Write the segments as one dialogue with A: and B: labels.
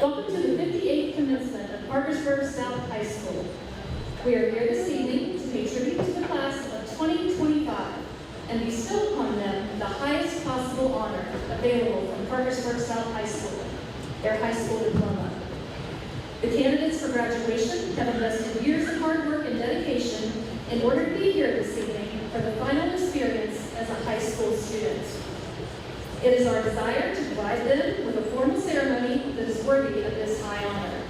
A: Welcome to the 58th commencement of Parkersburg South High School. We are here this evening to pay tribute to the class of 2025 and bestow upon them the highest possible honor available from Parkersburg South High School, their high school diploma. The candidates for graduation have invested years of hard work and dedication in order to be here this evening for the final experience as a high school student. It is our desire to provide them with a formal ceremony that is worthy of this high honor.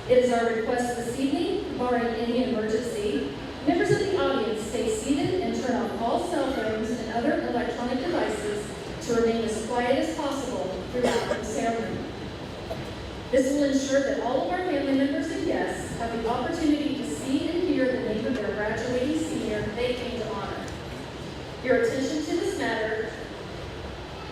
A: It is our request this evening, barring any emergency, members of the audience stay seated and turn off all cell phones and other electronic devices to remain as quiet as possible throughout the ceremony. This will ensure that all of our family members and guests have the opportunity to see and hear the name of their graduating senior they came to honor. Your attention to this matter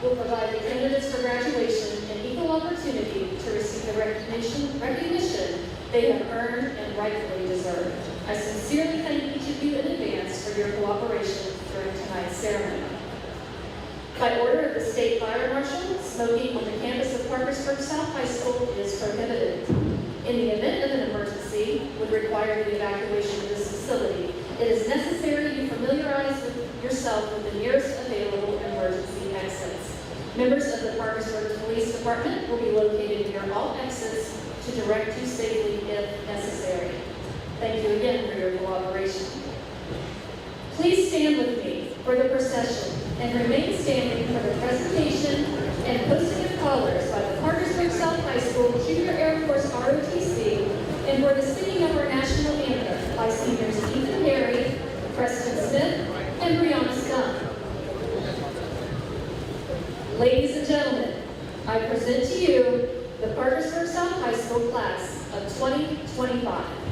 A: will provide the candidates for graduation an equal opportunity to receive the recognition they have earned and rightfully deserve. I sincerely thank each of you in advance for your cooperation during tonight's ceremony. By order of the State Fire Marshal, smoking on the campus of Parkersburg South High School is prohibited. In the event of an emergency would require the evacuation of this facility, it is necessary you familiarize yourself with the nearest available emergency exits. Members of the Parkersburg Police Department will be located near all exits to direct you safely if necessary. Thank you again for your cooperation. Please stand with me for the procession and remain standing for the presentation and posting of colors by the Parkersburg South High School Junior Air Force ROTC and for the singing of our national anthem by seniors Ethan Perry, Preston Smith, and Brianna Scott. Ladies and gentlemen, I present to you the Parkersburg South High School class of 2025.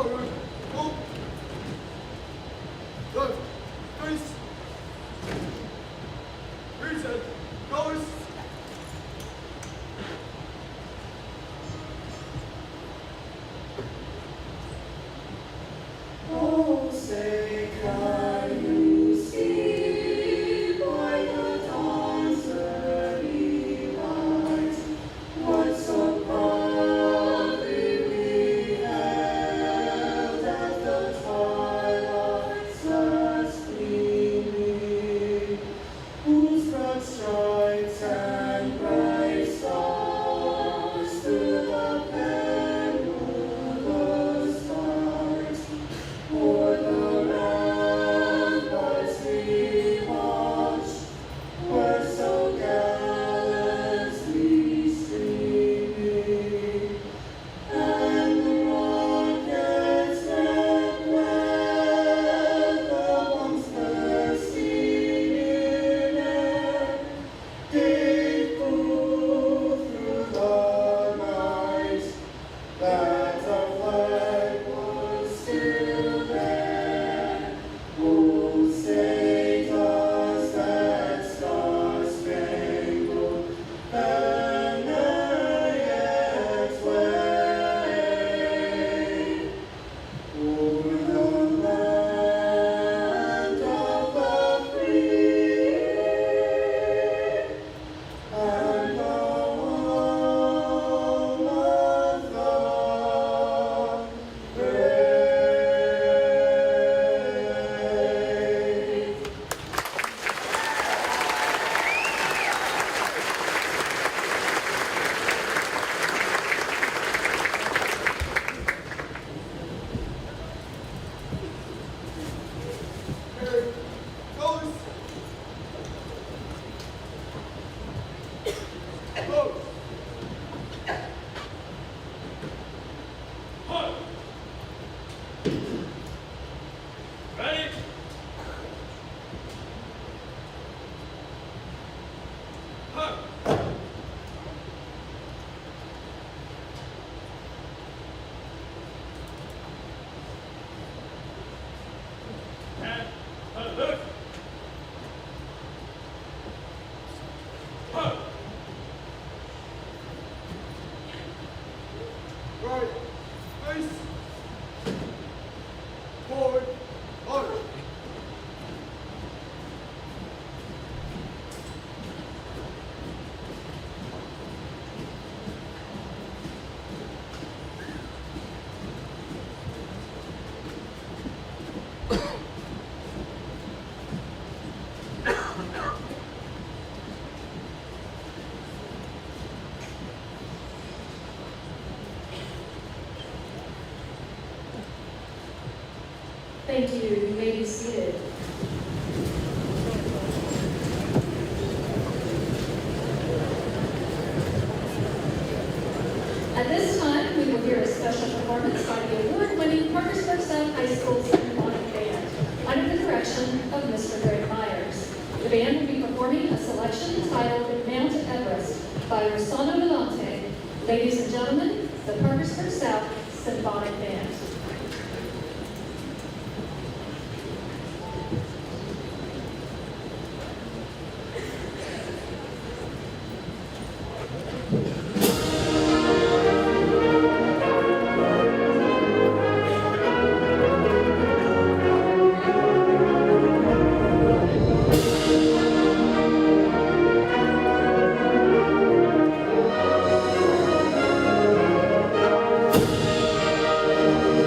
B: Forward. Move. Left. Face. Reset. Goes.
C: Oh, say, can you see by the dawn's early light what so proudly we hailed at the twilight's last gleaming, whose broad stripes and bright stars through the perilous fight o'er the ramparts we watched were so gallantly streaming, and the rocket's red welcome bursting in air gave proof through the night that our flag was still there. Oh, say does that star-spangled banner yet wave over the land of the free and the home of the brave.
B: Okay. Goes. Close. Hut. Ready. Hut. And look. Hut. Right. Face. Forward. Order.
A: Thank you. You may be seated. At this time, we will hear a special performance by the award-winning Parkersburg South High School Symphonic Band under the direction of Mr. Greg Myers. The band will be performing a selection titled Mount Everest by Rossano Delante. Ladies and gentlemen, the Parkersburg South Symphonic Band.
C: Thank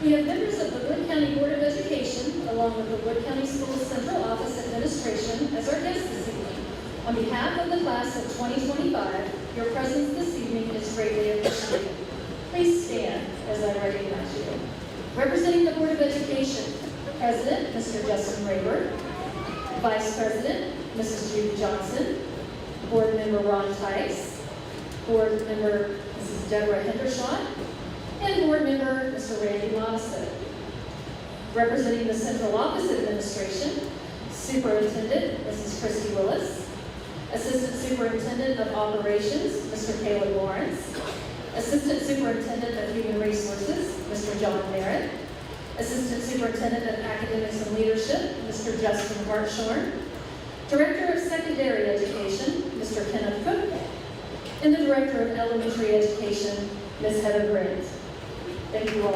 A: We have members of the Wood County Board of Education, along with the Wood County Schools Central Office Administration, as our guests this evening. On behalf of the class of 2025, your presence this evening is greatly appreciated. Please stand as I recognize you. Representing the Board of Education, President, Mr. Justin Rayburn, Vice President, Mrs. Judy Johnson, Board Member Ron Tice, Board Member Mrs. Deborah Hendershot, and Board Member Mr. Randy Modison. Representing the Central Office Administration, Superintendent Mrs. Christy Willis, Assistant Superintendent of Operations Mr. Caleb Lawrence, Assistant Superintendent of Human Resources Mr. John Merritt, Assistant Superintendent of Academics and Leadership Mr. Justin Hartshorn, Director of Secondary Education Mr. Kenneth Cook, and the Director of Elementary Education Ms. Heather Grant. Thank you all.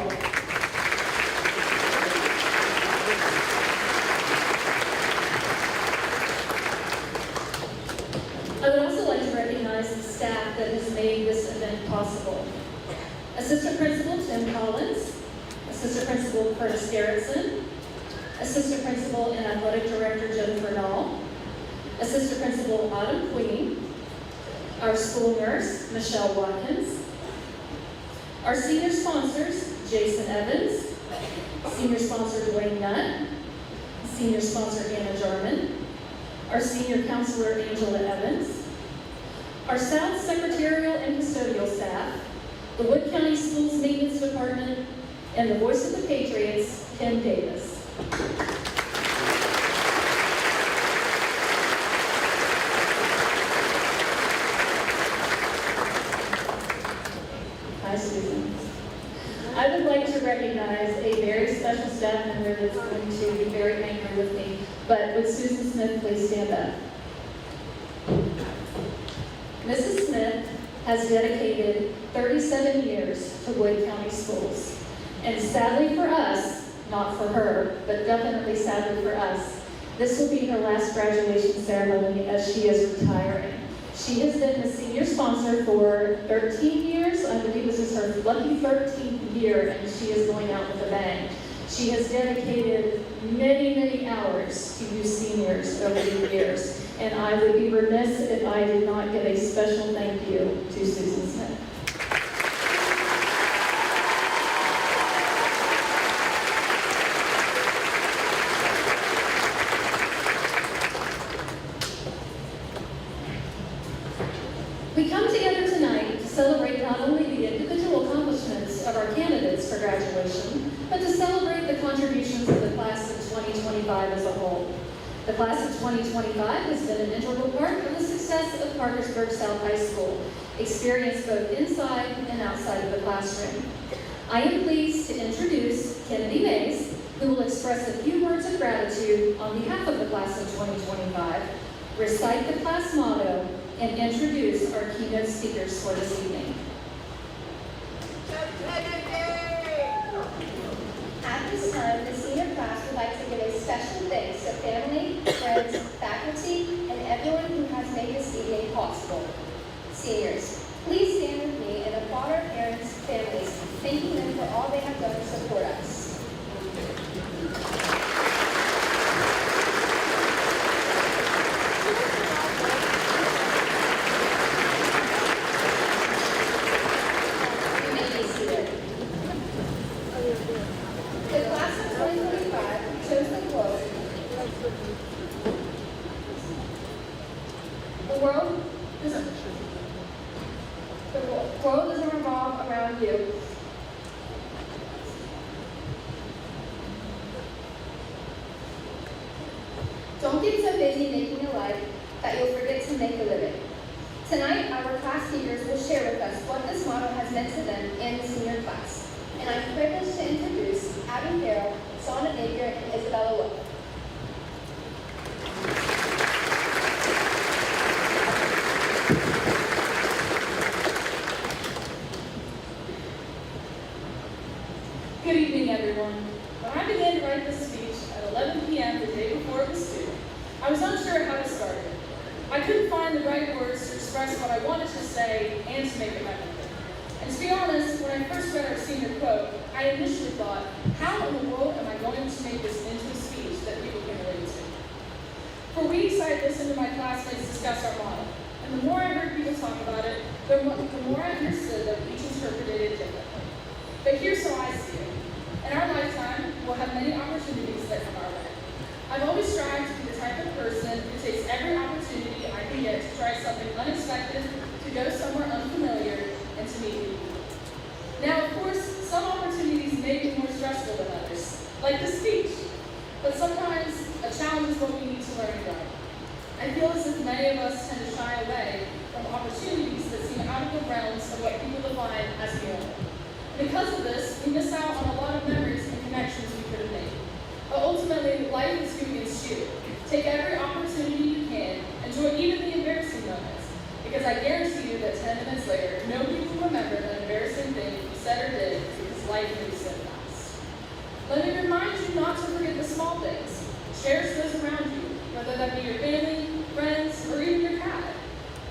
A: I would also like to recognize the staff that has made this event possible. Assistant Principal Tim Collins, Assistant Principal Curtis Garrettson, Assistant Principal and Athletic Director Jennifer Nall, Assistant Principal Autumn Queen, our school nurse Michelle Watkins, our senior sponsors, Jason Evans, senior sponsor Dwayne Nutt, senior sponsor Anna Jarman, our senior counselor Angela Evans, our South secretarial and custodial staff, the Wood County Schools Maintenance Department, and the voice of the Patriots, Ken Davis. Hi, Susan. I would like to recognize a very special staff member that's going to be very angry with me, but would Susan Smith please stand up? Mrs. Smith has dedicated 37 years to Wood County Schools. And sadly for us, not for her, but definitely sadly for us, this will be her last graduation ceremony as she is retiring. She has been the senior sponsor for 13 years. I believe this is her lucky 13th year, and she is going out with a bang. She has dedicated many, many hours to you seniors over the years, and I would be remiss if I did not give a special thank you to Susan Smith. We come together tonight to celebrate not only the individual accomplishments of our candidates for graduation, but to celebrate the contributions of the class of 2025 as a whole. The class of 2025 has been an integral part of the success of Parkersburg South High School, experienced both inside and outside of the classroom. I am pleased to introduce Kennedy Mays, who will express a few words of gratitude on behalf of the class of 2025, recite the class motto, and introduce our keynote speakers for this evening.
D: At this time, the senior class would like to give a special thanks to family, friends, faculty, and everyone who has made this evening possible. Seniors, please stand with me and applaud our parents, families, thanking them for all they have done to support us. You may be seated. The class of 2025 chose the quote, "The world doesn't revolve around you." Don't get so busy making a life that you'll forget to make a living. Tonight, our class speakers will share with us what this motto has meant to them and the senior class. And I'm privileged to introduce Abby Farrell, Sonnet Napier, and Isabella Wolf.
E: Good evening, everyone. When I began to write this speech at 11 p.m. the day before it was due, I was unsure how to start it. I couldn't find the right words to express what I wanted to say and to make it memorable. And to be honest, when I first read our senior quote, I initially thought, how in the world am I going to make this into a speech that people can relate to? For weeks, I had listened to my classmates discuss our motto, and the more I heard people talk about it, the more I understood that each interpreted it differently. But here's how I see it. In our lifetime, we'll have many opportunities that come our way. I've always strived to be the type of person who takes every opportunity I can get to try something unexpected, to go somewhere unfamiliar, and to meet new people. Now, of course, some opportunities may be more stressful than others, like the speech. But sometimes a challenge is what we need to learn from. I feel as if many of us tend to shy away from opportunities that seem out of the realms of what people define as normal. Because of this, we miss out on a lot of memories and connections we could have made. But ultimately, life is who against you. Take every opportunity you can, enjoy even the embarrassing moments, because I guarantee you that 10 minutes later, nobody will remember that embarrassing thing you said or did because life moves so fast. Let me remind you not to forget the small things. Cherish those around you, whether that be your family, friends, or even your cat.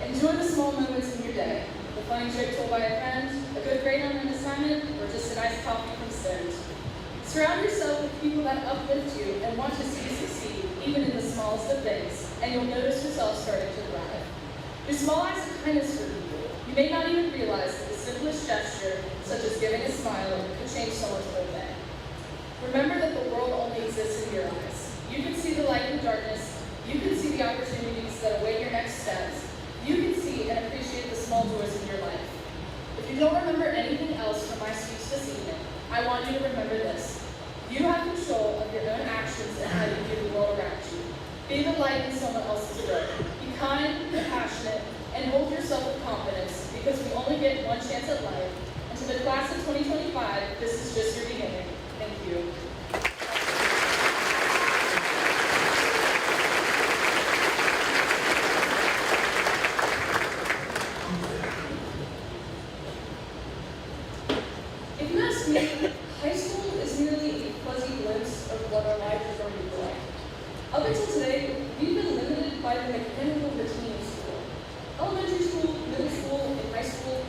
E: Enjoy the small moments in your day. The funny joke told by a friend, a good grade on an assignment, or just a nice coffee from Stone's. Surround yourself with people that uplift you and want to see you succeed, even in the smallest of things, and you'll notice yourself starting to thrive. Your small acts of kindness for people. You may not even realize that the simplest gesture, such as giving a smile, could change someone's whole day. Remember that the world only exists in your eyes. You can see the light in the darkness. You can see the opportunities that await your next steps. You can see and appreciate the small joys in your life. If you don't remember anything else from my speech this evening, I want you to remember this. You have control of your own actions and how you view the world around you. Be the light in someone else's road. Be kind, compassionate, and hold yourself with confidence, because we only get one chance at life. And to the class of 2025, this is just your beginning. Thank you. If you ask me, high school is merely a fuzzy glimpse of what our lives are going to be like. Up until today, we've been limited by the mechanical routine of school. Elementary school, middle school, and high school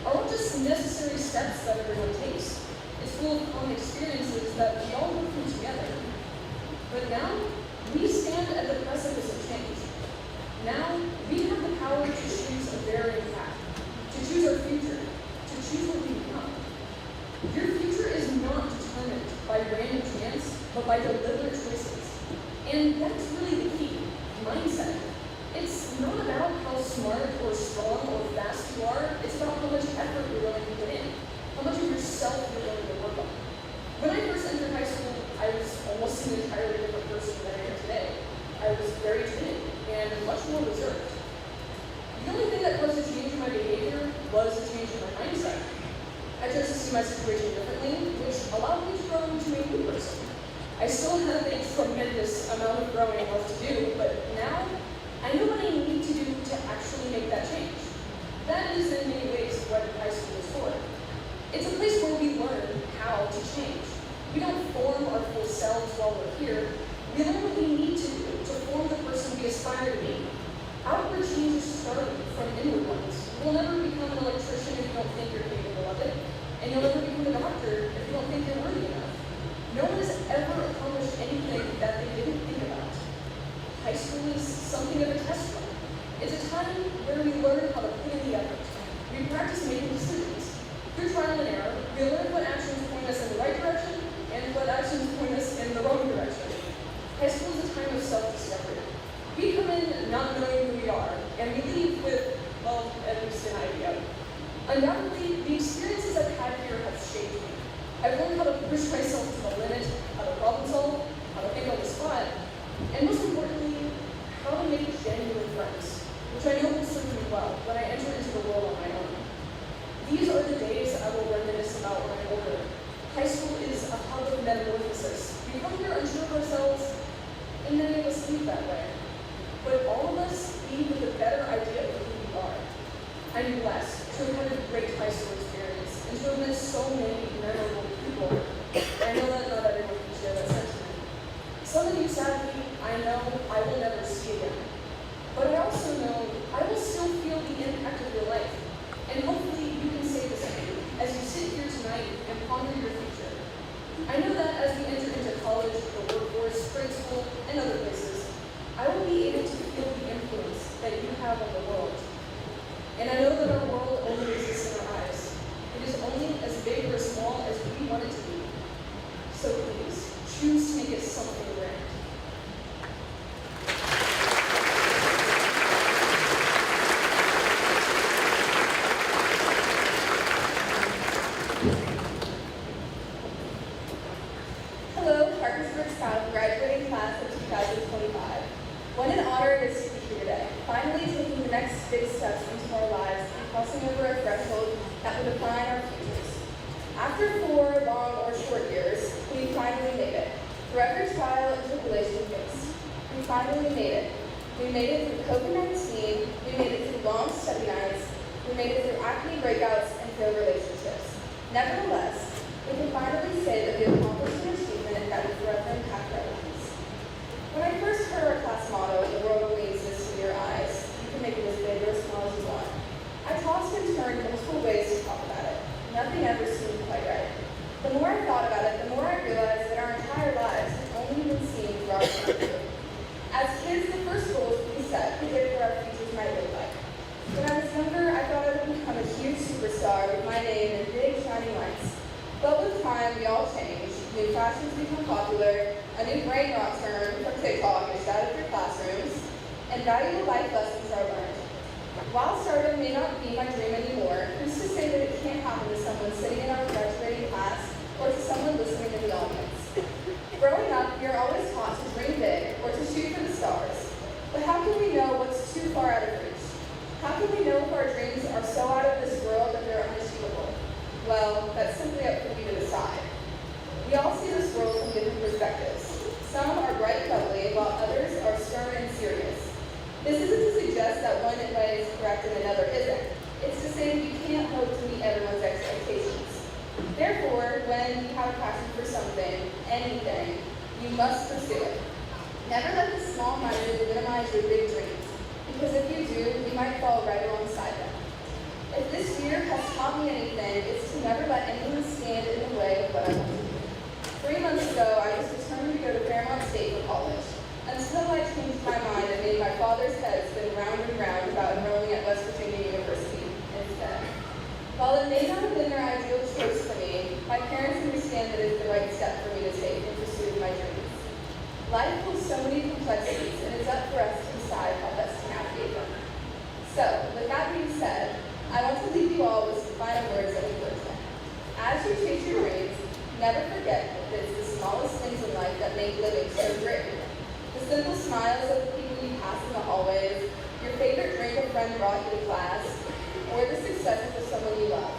E: are all just necessary steps that everyone takes. It's full of common experiences that we all go through together. But now, we stand at the precipice of change. Now, we have the power to choose a varying path, to choose our future, to choose what we become. Your future is not determined by random chance, but by deliberate choices. And that's really the key, mindset. It's not about how smart or strong or fast you are, it's about how much effort you're willing to put in, how much of yourself you're willing to work on. When I first entered high school, I was almost an entirely different person than I am today. I was very timid and much more reserved. The only thing that caused a change in my behavior was a change in my mindset. I chose to see my situation differently. I still have a tremendous amount of growing left to do, but now I know what I need to do to actually make that change. That is in many ways what high school is for. It's a place where we learn how to change. We don't form our full selves while we're here. We learn what we need to do to form the person we aspire to be. Outward change is starting from inward ones. You'll never become an electrician if you don't think you're capable of it, and you'll never become a doctor if you don't think you're worthy enough. No one has ever accomplished anything that they didn't think about. High school is something of a test run. It's a time where we learn how to put in the effort. We practice making decisions. Through trial and error, we learn what actions point us in the right direction and what actions point us in the wrong direction. High school is a time of self-discovery. We come in not knowing who we are, and we leave with, well, at least an idea. Undoubtedly, the experiences I've had here have shaped me. I've learned how to push myself to the limit, how to problem solve, how to think on the spot, and most importantly, how to make genuine friends, which I know will serve me well when I enter into the world on my own. These are the days I will reminisce about when I'm older. High school is a hub of metamorphosis. We come here unsure of ourselves, and many of us leave that way. But all of us leave with a better idea of who we are. I'm blessed to have had a great high school experience and to have met so many memorable people. I know that not everyone can share that sentiment. Some of you, sadly, I know I will never see again. But I also know I will still feel the impact of your life. And hopefully you can say the same as you sit here tonight and ponder your future. I know that as we enter into college, the workforce, grade school, and other places, I will be able to feel the influence that you have on the world. And I know that our world only exists in our eyes. It is only as big or small as we want it to be. So please, choose to make it something grand.
D: Hello, Parkersburg South graduating class of 2025. What an honor it is to be here today, finally taking the next big steps into our lives and crossing over a threshold that will define our futures. After 4 long or short years, we finally made it. Through every trial and tribulation faced, we finally made it. We made it through COVID-19, we made it through long study nights, we made it through acne breakouts and failed relationships. Nevertheless, we can finally say that we accomplished an achievement that will forever impact our lives. When I first heard our class motto, "The world only exists in your eyes," you can make it as big or as small as you want. I tossed and turned multiple ways to talk about it. Nothing ever seemed quite right. The more I thought about it, the more I realized that our entire lives had only been seen through our point of view. As kids, the first goals we set predicted what our futures might look like. When I was younger, I thought I would become a huge superstar with my name in big shining lights. But with time, we all change. New fashions become popular, a new brain rot term from TikTok is out of your classrooms, and valuable life lessons are learned. While stardom may not be my dream anymore, who's to say that it can't happen to someone sitting in our graduating class or to someone listening in the audience? Growing up, we are always taught to dream big or to shoot for the stars. But how can we know what's too far out of reach? How can we know if our dreams are so out of this world that they're unachievable? Well, that's simply up for you to decide. We all see this world from different perspectives. Some are bright and bubbly, while others are stern and serious. This isn't to suggest that one way is correct and another isn't. It's to say we can't hope to meet everyone's expectations. Therefore, when you have a passion for something, anything, you must pursue it. Never let the small-minded minimize your big dreams, because if you do, you might fall right alongside them. If this year has taught me anything, it's to never let anyone stand in the way of what I want to do. 3 months ago, I was determined to go to Fairmont State for college, until I changed my mind and made my father's head spin round and round about enrolling at West Virginia University instead. While it may not have been their ideal choice for me, my parents understand that it's the right step for me to take in pursuit of my dreams. Life holds so many complexities, and it's up for us to decide how best to navigate them. So, with that being said, I want to leave you all with some final words of encouragement. As you chase your dreams, never forget that it's the smallest things in life that make living so great. The simple smiles of the people you pass in the hallways, your favorite drink a friend brought you to class, or the successes of someone you love.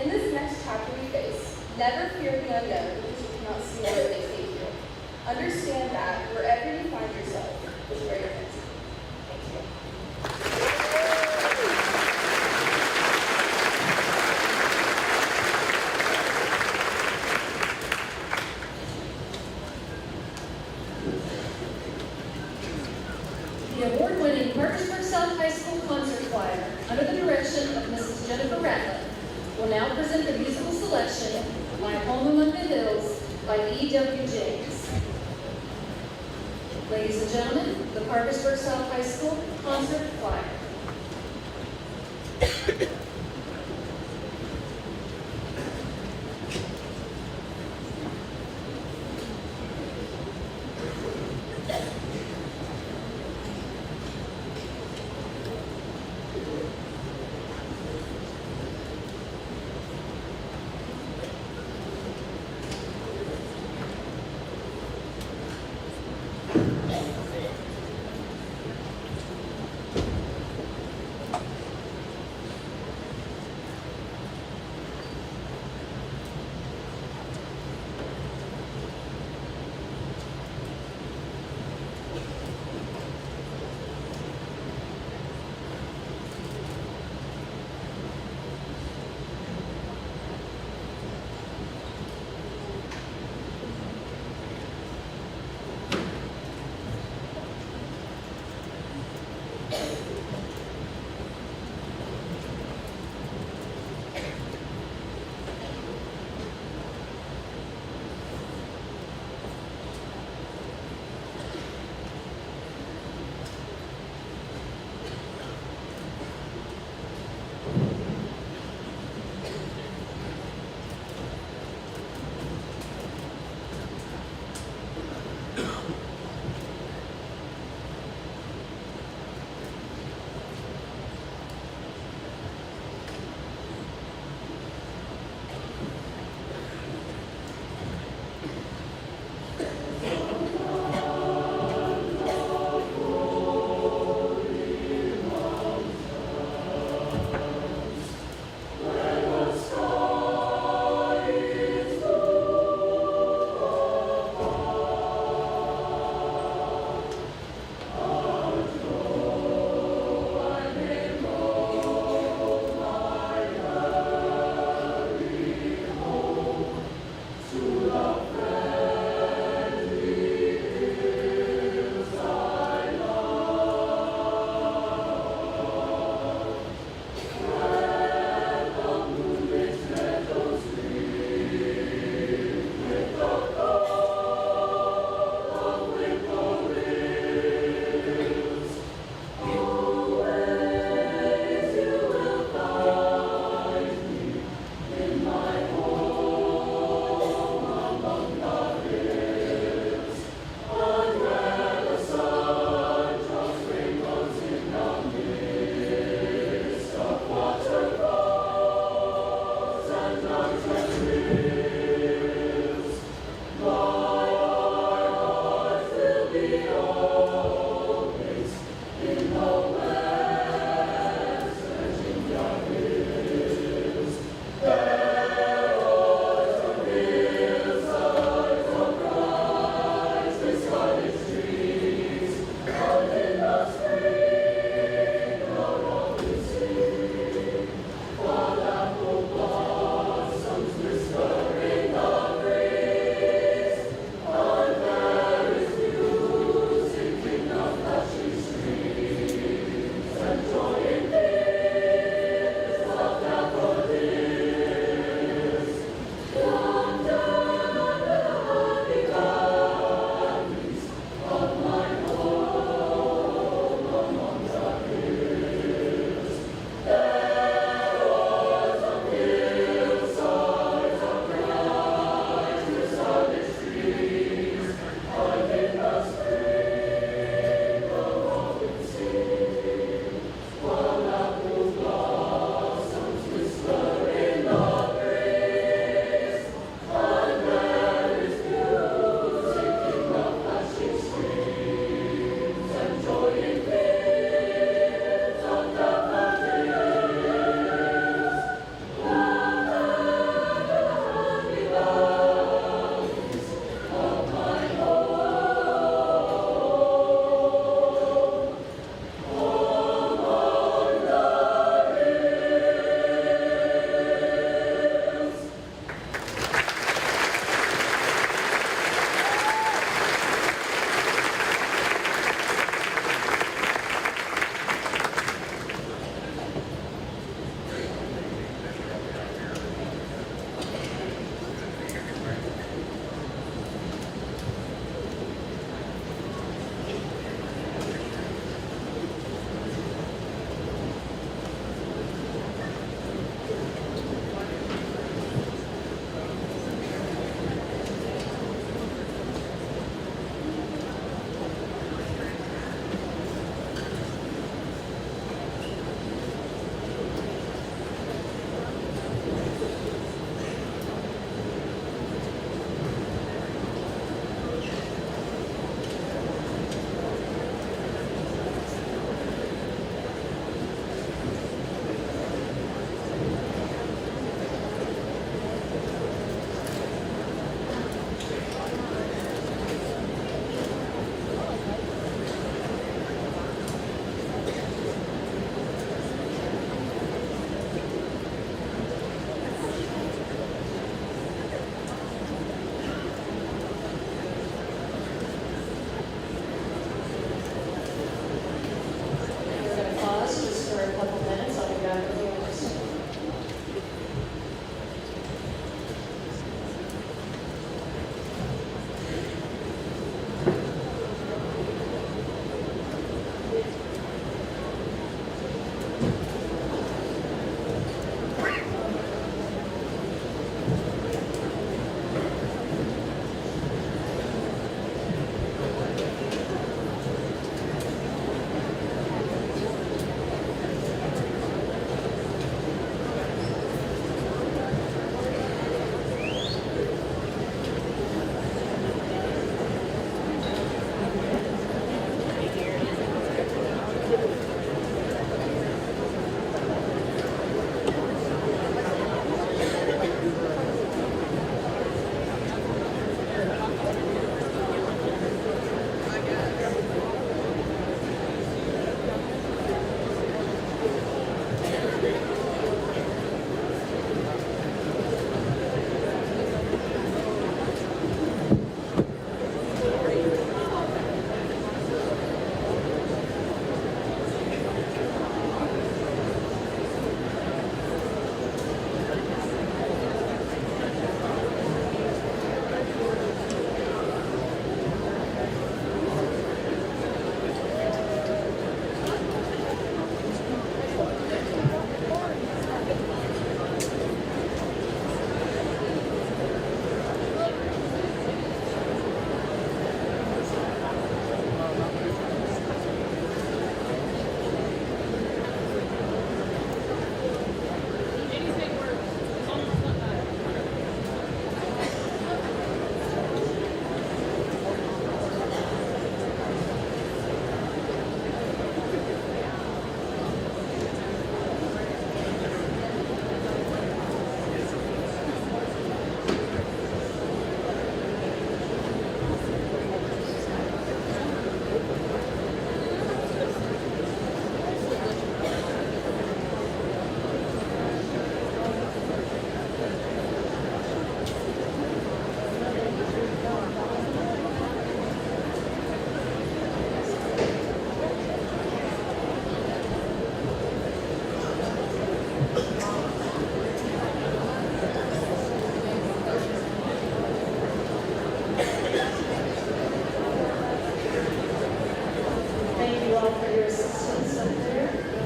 D: In this next chapter we face, never fear the unknown because you cannot see where it may take you. Understand that wherever you find yourself is where you're meant to be. Thank you.
A: The award-winning Parkersburg South High School Concert Choir, under the direction of Mrs. Jennifer Ratliff, will now present the musical selection, My Home Among the Hills, by E.W. James. Ladies and gentlemen, the Parkersburg South High School Concert Choir.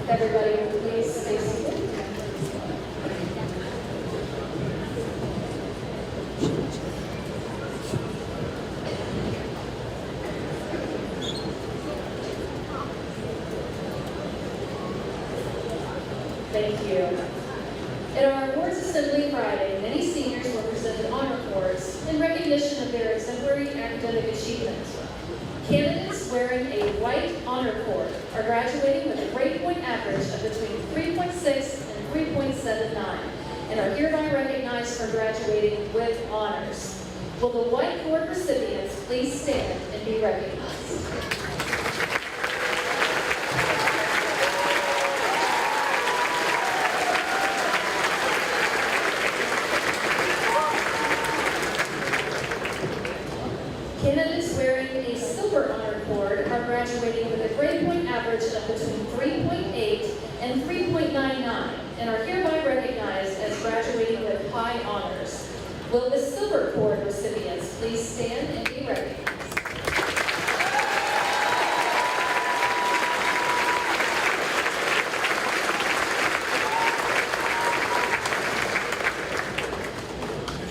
A: Everybody will please stay seated. Thank you. At our Awards Assembly Friday, many seniors were presented honor cords in recognition of their exemplary academic achievements. Candidates wearing a white honor cord are graduating with a grade point average of between 3.6 and 3.79 and are hereby recognized for graduating with honors. Will the white cord recipients please stand and be recognized? Candidates wearing a silver honor cord are graduating with a grade point average of between 3.8 and 3.99 and are hereby recognized as graduating with high honors. Will the silver cord recipients please stand and be recognized?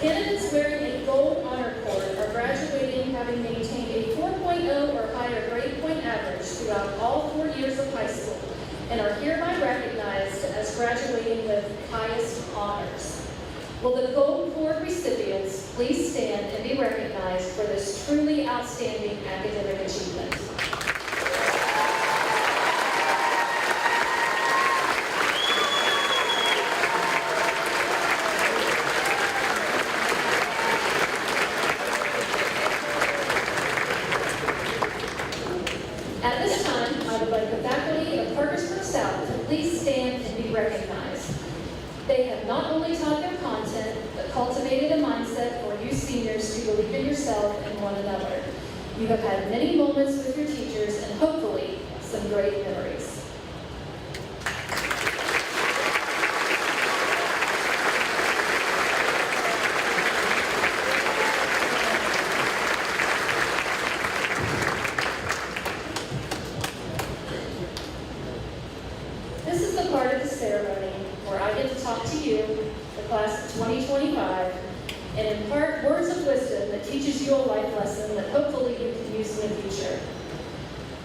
A: Candidates wearing a gold honor cord are graduating having maintained a 4.0 or higher grade point average throughout all 4 years of high school and are hereby recognized as graduating with highest honors. Will the gold cord recipients please stand and be recognized for this truly outstanding academic achievement? At this time, I would like the faculty of Parkersburg South to please stand and be recognized. They have not only taught their content, but cultivated a mindset for you seniors to believe in yourself and one another. You have had many moments with your teachers and hopefully some great memories. This is the part of the ceremony where I get to talk to you, the class of 2025, and impart words of wisdom that teaches you a life lesson that hopefully you can use in the future.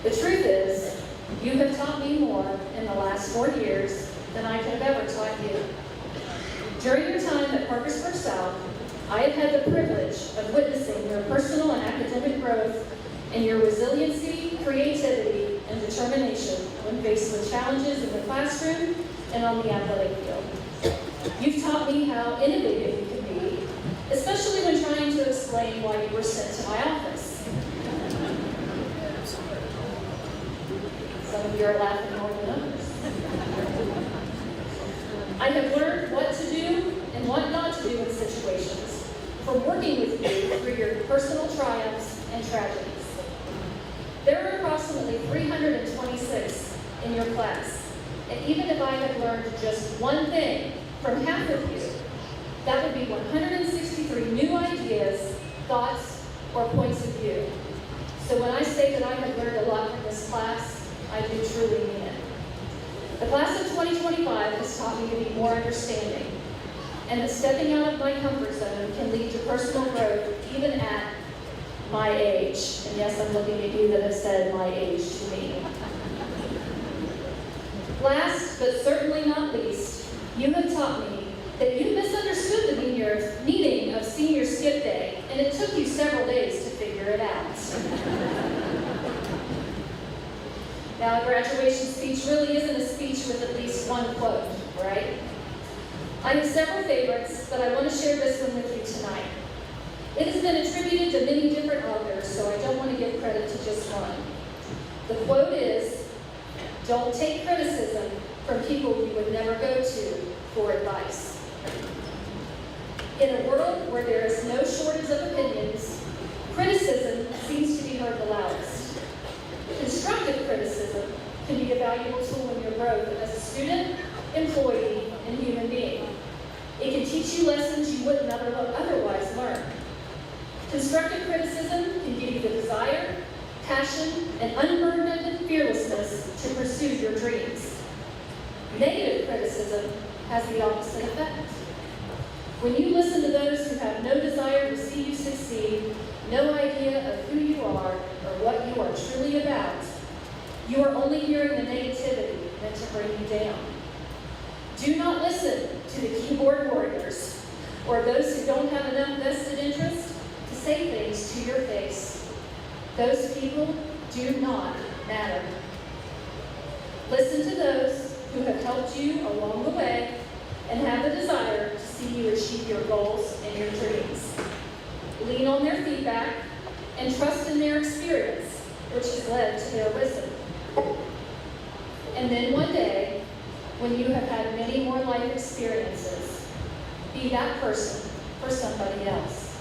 A: The truth is, you have taught me more in the last 4 years than I could have ever taught you. During your time at Parkersburg South, I have had the privilege of witnessing your personal and academic growth and your resiliency, creativity, and determination when faced with challenges in the classroom and on the athletic field. You've taught me how innovative you can be, especially when trying to explain why you were sent to my office. Some of you are laughing more than others. I have learned what to do and what not to do in situations, from working with you through your personal triumphs and tragedies. There are approximately 326 in your class, and even if I had learned just one thing from half of you, that would be 163 new ideas, thoughts, or points of view. So when I say that I have learned a lot from this class, I do truly mean it. The class of 2025 has taught me to be more understanding, and that stepping out of my comfort zone can lead to personal growth even at my age. And yes, I'm looking at you that have said my age to me. Last, but certainly not least, you have taught me that you misunderstood the meaning of senior skip day, and it took you several days to figure it out. Now, a graduation speech really isn't a speech with at least one quote, right? I have several favorites, but I want to share this one with you tonight. It has been attributed to many different authors, so I don't want to give credit to just one. The quote is, "Don't take criticism from people you would never go to for advice." In a world where there is no shortage of opinions, criticism seems to be heard the loudest. Constructive criticism can be a valuable tool in your growth as a student, employee, and human being. It can teach you lessons you wouldn't otherwise learn. Constructive criticism can give you the desire, passion, and unburdened fearlessness to pursue your dreams. Negative criticism has the opposite effect. When you listen to those who have no desire to see you succeed, no idea of who you are or what you are truly about, you are only hearing the negativity meant to bring you down. Do not listen to the keyboard warriors or those who don't have enough vested interest to say things to your face. Those people do not matter. Listen to those who have helped you along the way and have the desire to see you achieve your goals and your dreams. Lean on their feedback and trust in their experience, which has led to their wisdom. And then one day, when you have had many more life experiences, be that person for somebody else.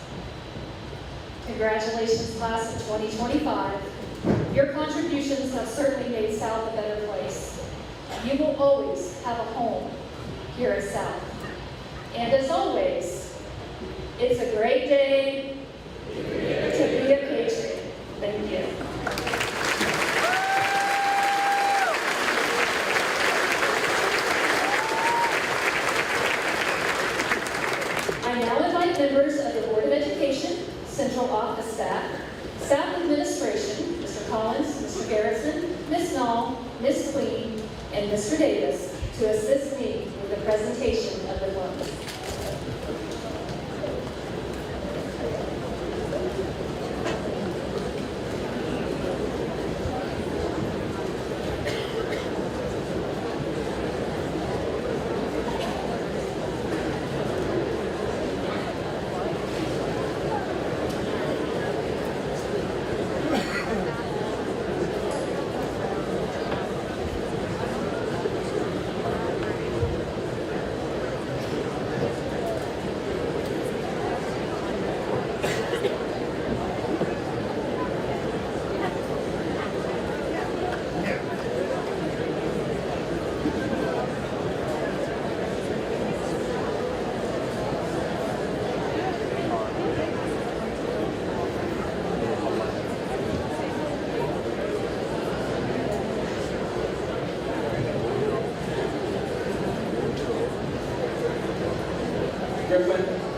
A: Congratulations, class of 2025. Your contributions have certainly made South a better place. You will always have a home here at South. And as always, it's a great day to be a patriot. Thank you. I now invite members of the Board of Education, Central Office staff, Staff Administration, Mr. Collins, Mr. Garrison, Ms. Nall, Ms. Queen, and Mr. Davis to assist me with the presentation of the diplomas.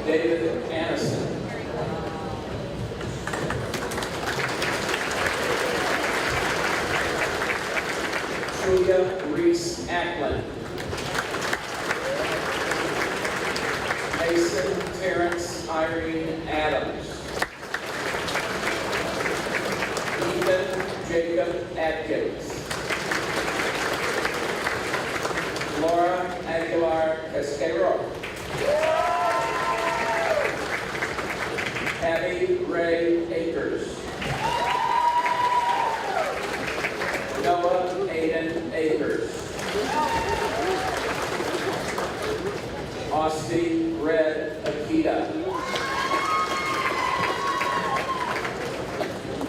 F: David Anderson. Julia Reese Ackland. Mason Terrence Irene Adams. Ethan Jacob Atkins. Laura Aguilar Casquero. Abby Ray Akers. Noah Aiden Akers. Austin Red Akita.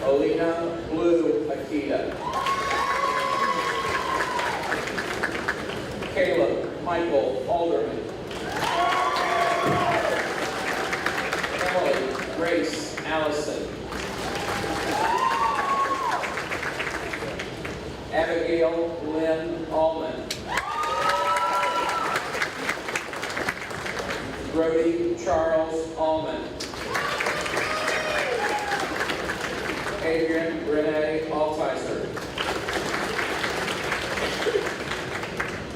F: Alina Blue Akita. Caleb Michael Alderman. Emily Grace Allison. Abigail Lynn Allman. Brody Charles Allman. Adrian Renee Altizer.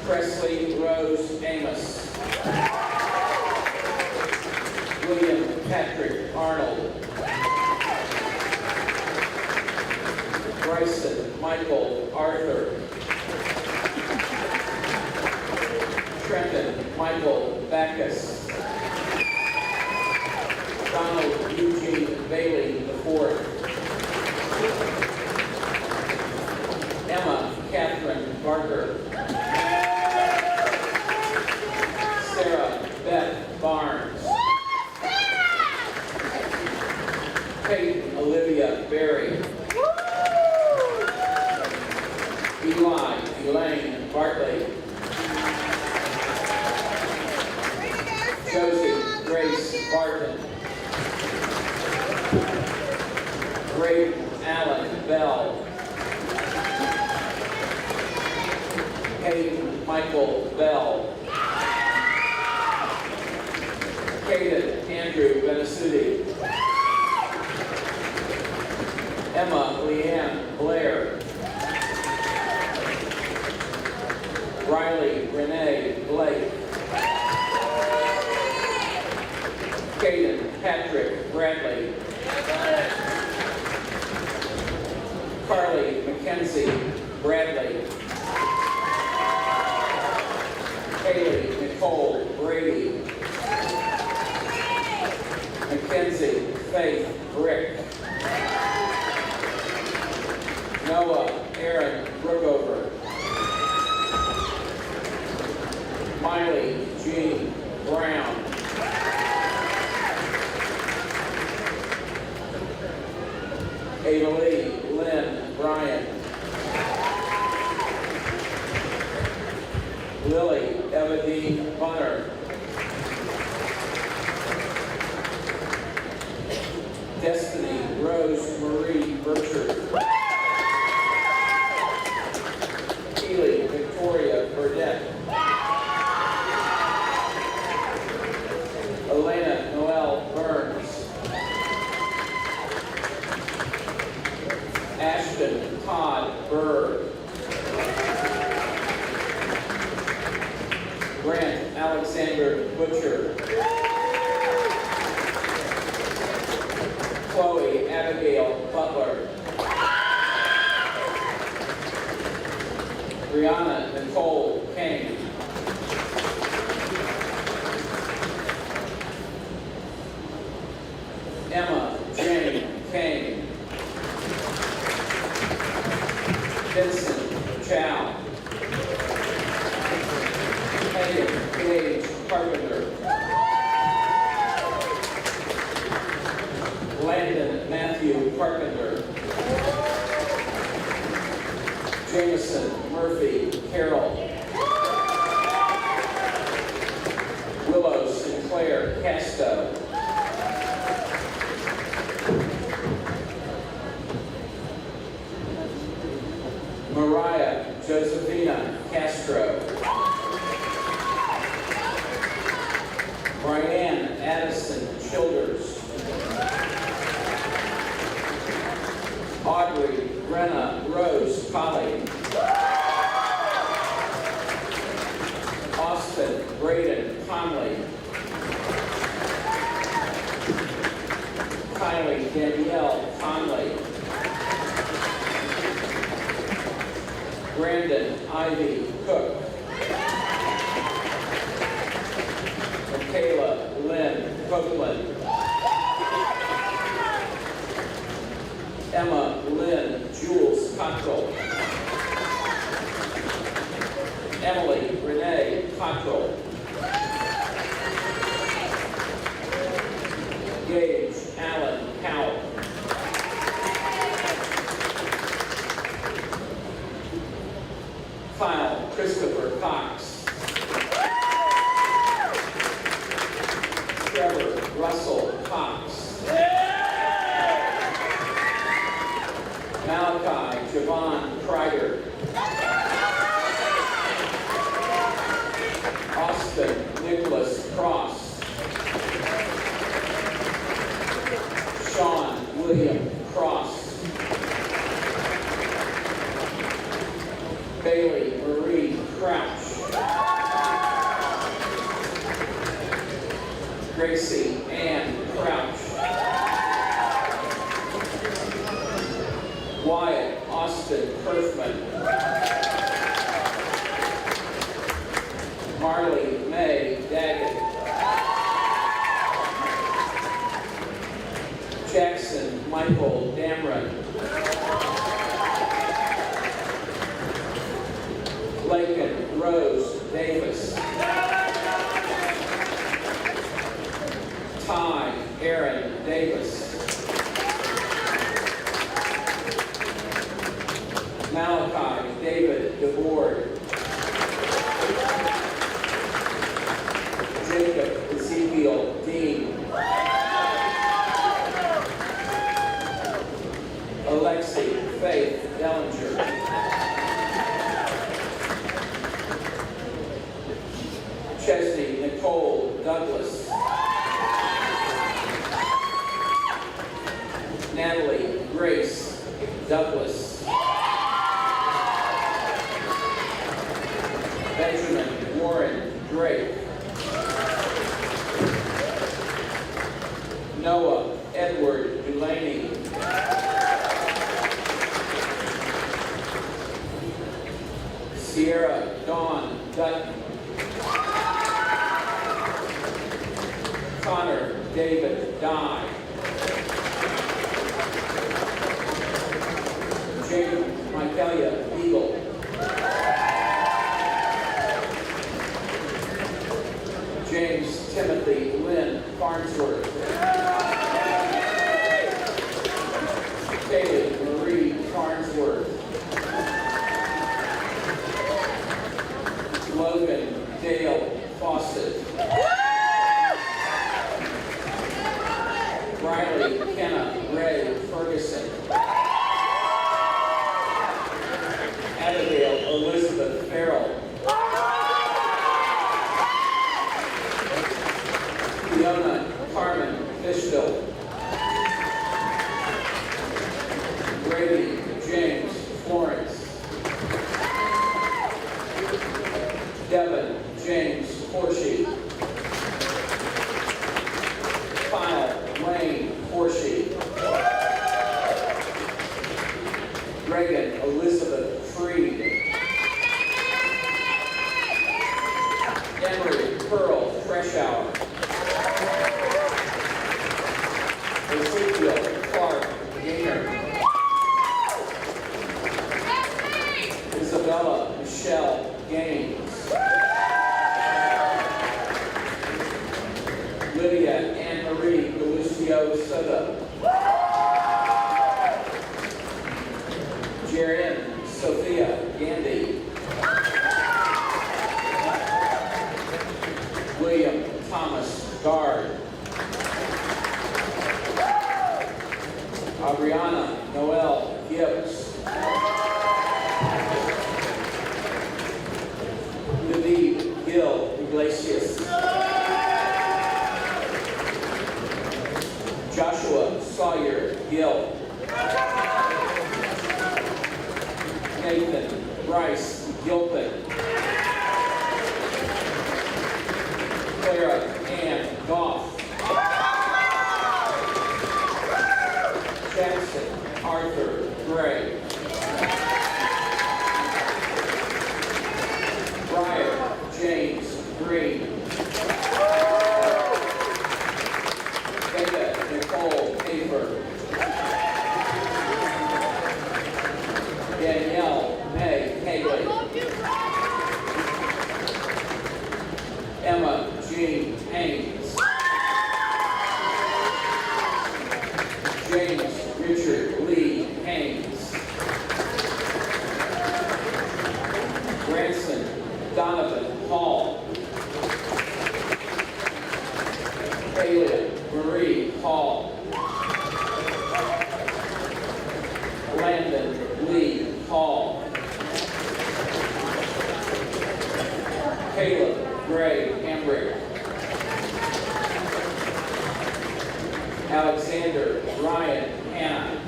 F: Presley Rose Amos. William Patrick Arnold. Bryson Michael Arthur. Trenton Michael Backus. Donald Eugene Bailey IV. Emma Catherine Barker. Sarah Beth Barnes. Kate Olivia Berry. Eli Elaine Bartley. Josie Grace Barton. Graydon Allen Bell. Hayden Michael Bell. Caden Andrew Benasuti. Emma Leanne Blair. Riley Renee Blake. Caden Patrick Bradley. Carly Mackenzie Bradley. Haley Nicole Brady. Mackenzie Faith Brick. Noah Aaron Brookover. Miley Jean Brown. Ava Lee Lynn Bryan. Lily Evadine Bunner. Destiny Rose Marie Burchard. Keely Victoria Burdette. Elena Noel Burns. Ashton Todd Bird. Grant Alexander Butcher. Chloe Abigail Butler. Brianna Nicole King. Emma Jane King. Vincent Chow. Hayden Gage Carpenter. Landon Matthew Carpenter. Jameson Murphy Carroll. Willow Sinclair Casto. Mariah Josephina Castro. Brianne Addison Childers. Audrey Brenna Rose Colley. Austin Braden Conley. Kylie Danielle Conley. Brandon Ivy Cook. Michaela Lynn Copeland. Emma Lynn Jules Cottrell. Emily Renee Cottrell. Gage Allen Cowell. Kyle Christopher Cox. Trevor Russell Cox. Malachi Javon Kreider. Austin Nicholas Cross. Sean William Cross. Bailey Marie Crouch. Gracie Ann Crouch. Wyatt Austin Kerfman. Marley May Daggett. Jackson Michael Damron. Lakin Rose Davis. Ty Aaron Davis. Malachi David DeBoard. Jacob Ezekiel Dean. Alexi Faith Dellinger. Natalie Grace Douglas. Benjamin Warren Drake. Noah Edward Delaney. Sierra Dawn Dutton. Connor David Dye. James Michaelia Beagle. James Timothy Lynn Farnsworth. Kaylee Marie Farnsworth. Logan Dale Fawcett. Riley Kenna Ray Ferguson. Abigail Elizabeth Farrell. Fiona Carmen Fishville. Brady James Florence. Devin James Horsey. Kyle Wayne Horsey. Reagan Elizabeth Freed. Emery Pearl Freshour. Ezekiel Clark Gainer. Isabella Michelle Gaines. Lydia Anne Marie Galucio Soto. Jarian Sophia Gandy. William Thomas Gard. Adriana Noel Gibbs. David Gil Iglesias. Joshua Sawyer Gill. Nathan Bryce Gilpin. Clara Ann Goff. Jackson Arthur Gray. Brian James Green. Becca Nicole Hafer. Danielle May Haley. Emma Jean Haynes. James Richard Lee Haynes. Branson Donovan Hall. Haley Marie Hall. Landon Lee Hall. Caleb Gray Hambrick. Alexander Ryan Hanna.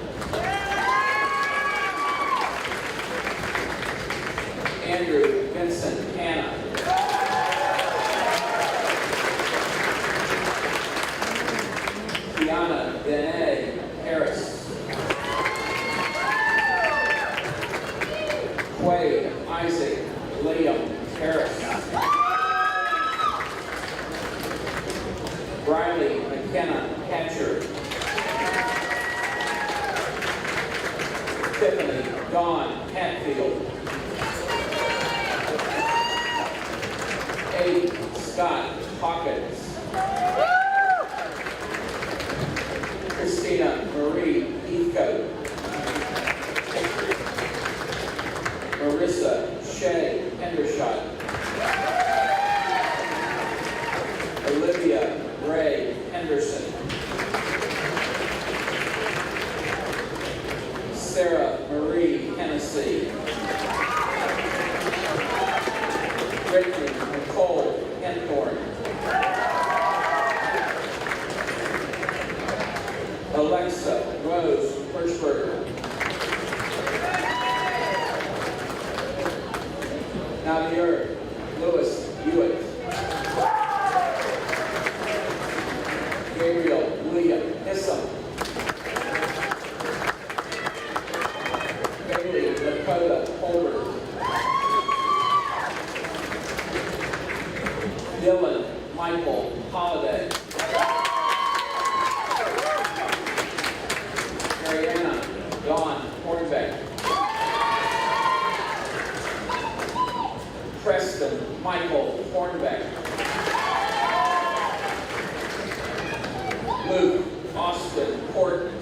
F: Andrew Vincent Hanna. Tiana Dene Harris. Quay Isaac Liam Harris. Riley McKenna Hatcher. Tiffany Dawn Hatfield. Aiden Scott Hawkins. Christina Marie Heathcote. Marissa Shea Hendershot. Olivia Ray Henderson. Sarah Marie Hennessy. Brittany Nicole Henthorn. Alexa Alexa Rose Hirschberger. Navier Lewis Hewitt. Gabriel William Hissam. Bailey Lakota Holbert. Dylan Michael Holiday. Mariana Dawn Hornbeck. Preston Michael Hornbeck. Luke Austin Horton.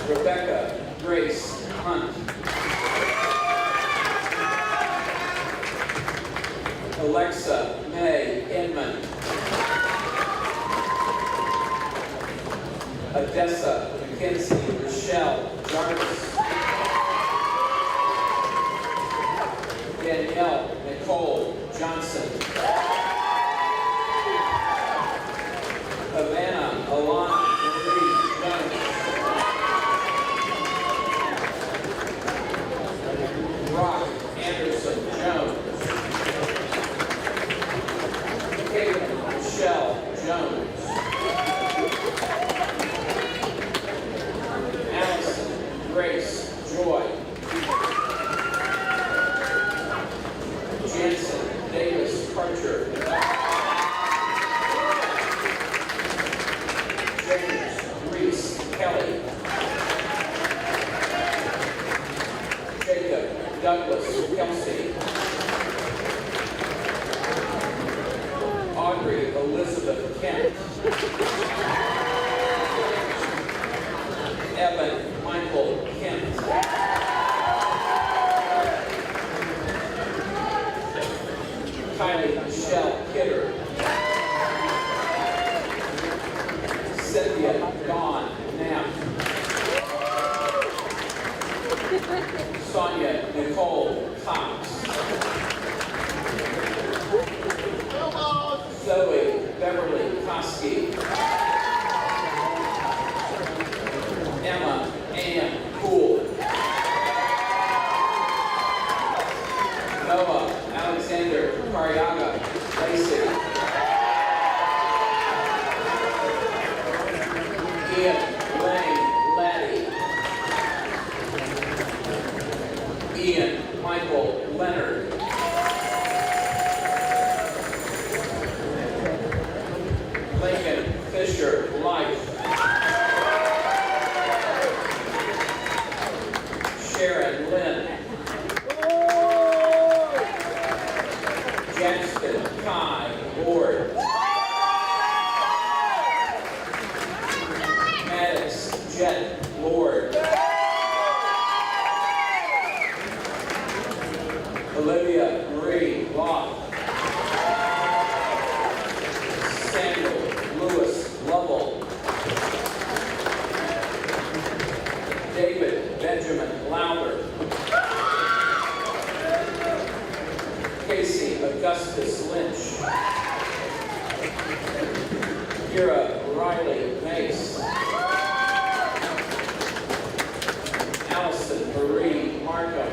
F: Rebecca Grace Hunt. Alexa May Inman. Odessa Mackenzie Rochelle Jarvis. Danielle Nicole Johnson. Havana Alana Marie Jones. Brock Anderson Jones. Caitlin Michelle Jones. Allison Grace Joy. Jansen Davis Parcher. James Reese Kelly. Jacob Douglas Kelsey. Audrey Elizabeth Kent. Evan Michael Kent. Kylie Michelle Kidder. Cynthia Dawn Knapp. Sonia Nicole Cox. Zoe Beverly Koski. Emma Ann Poole. Noah Alexander Cariaga Lacey. Ian Lane Laddie. Ian Michael Leonard. Lincoln Fisher Life. Sharon Lynn. Jackson Kai Ward. Maddox Jet Lord. Olivia Marie Loth. Samuel Lewis Lovell. David Benjamin Lowder. Casey Augustus Lynch. Kira Riley Mace. Allison Marie Markham.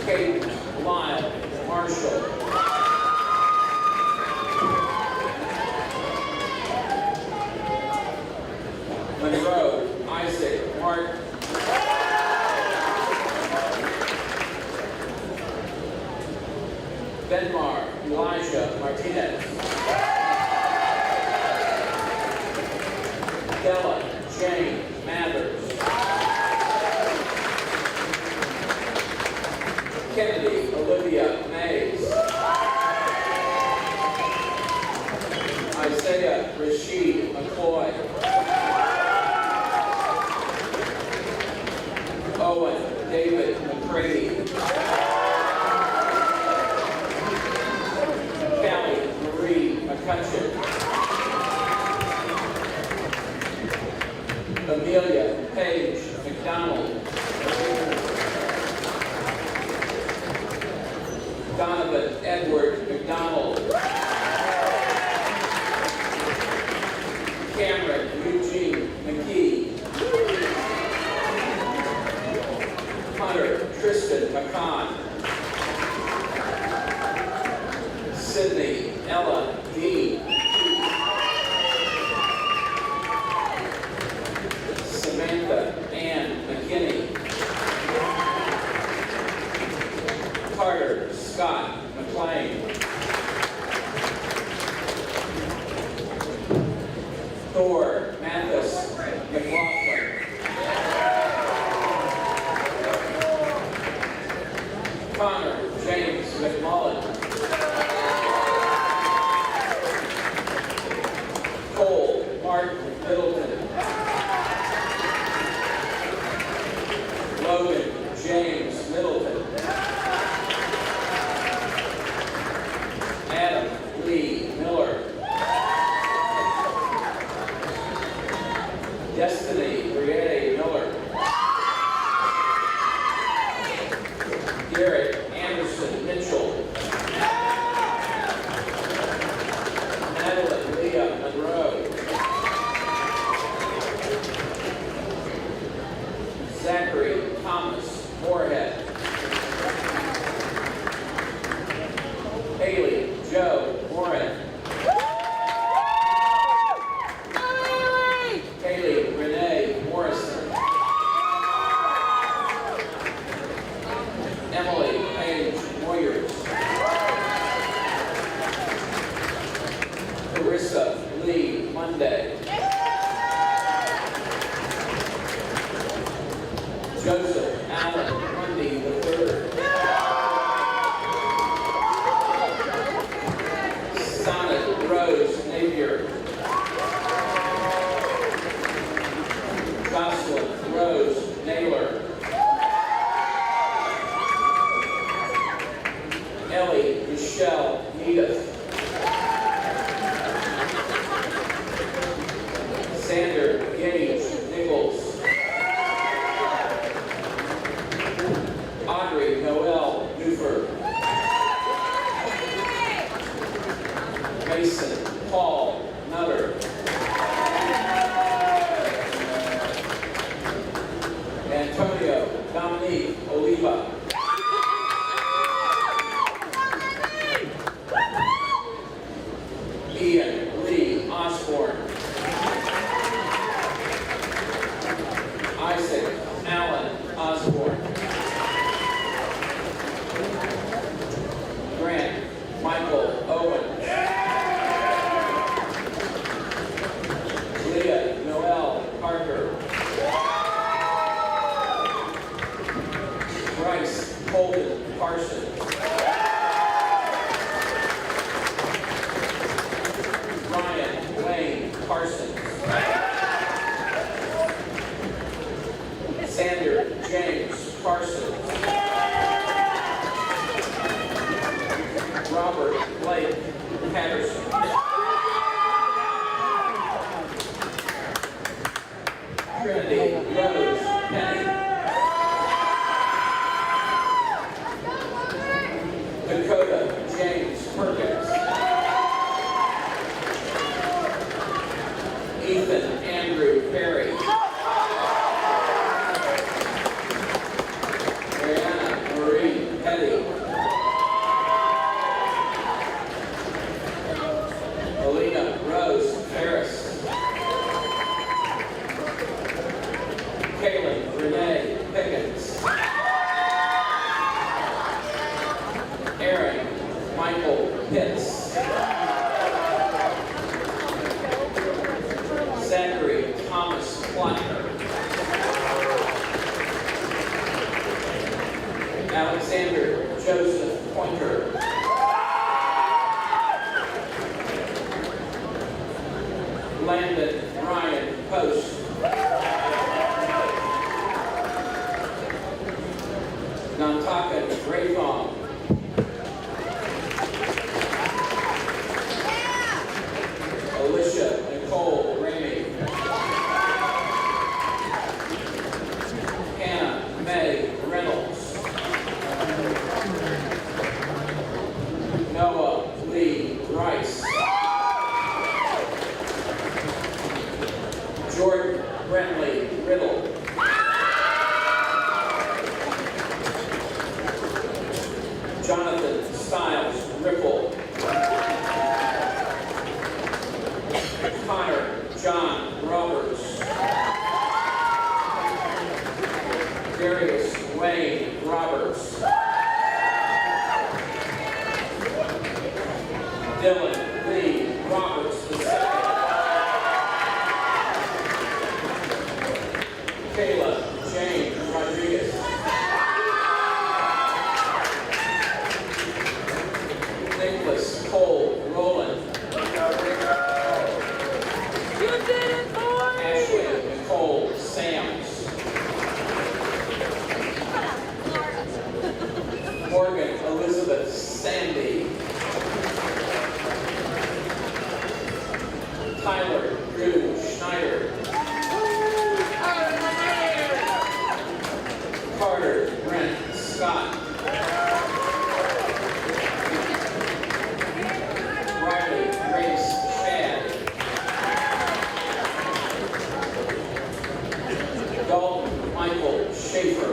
F: Kate Lyle Marshall. Monroe Isaac Martin. Benmar Elijah Martinez. Della Jane Mathers. Kennedy Olivia Mays. Isaiah Rashid McCoy. Owen David McCready. Callie Marie McCutcheon. Amelia Page McDonald. Donovan Edward McDonald. Cameron Eugene McKee. Hunter Tristan McCon. Sydney Ella Dean. Samantha Ann McKinney. Carter Scott McLean. Thor Mathis McLaughlin. Connor James McMullen. Cole Martin Middleton. Logan James Middleton. Adam Lee Miller. Destiny Brienne Miller. Garrett Anderson Mitchell. Madeline Leah Monroe. Zachary Thomas Moorhead. Haley Joe Morin. Haley Renee Morrison. Emily Page Moyers. Carissa Lee Monday. Joseph Allen Mundy III. Sonnet Rose Napier. Jocelyn Rose Naylor. Ellie Michelle Edith. Sander Gage Nichols. Audrey Noel Newford. Mason Paul Nutter. Antonio Dominique Oliva. Ian Lee Osborne. Isaac Allen Osborne. Grant Michael Owen. Leah Noel Parker. Bryce Colton Parsons. Ryan Wayne Parsons. Sander James Parsons. Robert Blake Patterson. Trinity Rose Penny. Dakota James Perkins. Ethan Andrew Perry. Mariana Marie Petty. Alina Rose Ferris. Kaylin Renee Pickens. Aaron Michael Pitts. Zachary Thomas Plattner. Alexander Joseph Pointer. Landon Ryan Post. Nantakan Raythong. Alicia Nicole Ramey. Hannah May Reynolds. Noah Lee Rice. Connor John Roberts. Darius Wayne Roberts. Dylan Lee Roberts II. Kayla Jane Rodriguez. Nicholas Cole Rowland. Ashley Nicole Sams. Morgan Elizabeth Sandy. Tyler Drew Schneider. Carter Brent Scott. Riley Grace Shad. Dalton Michael Schaefer.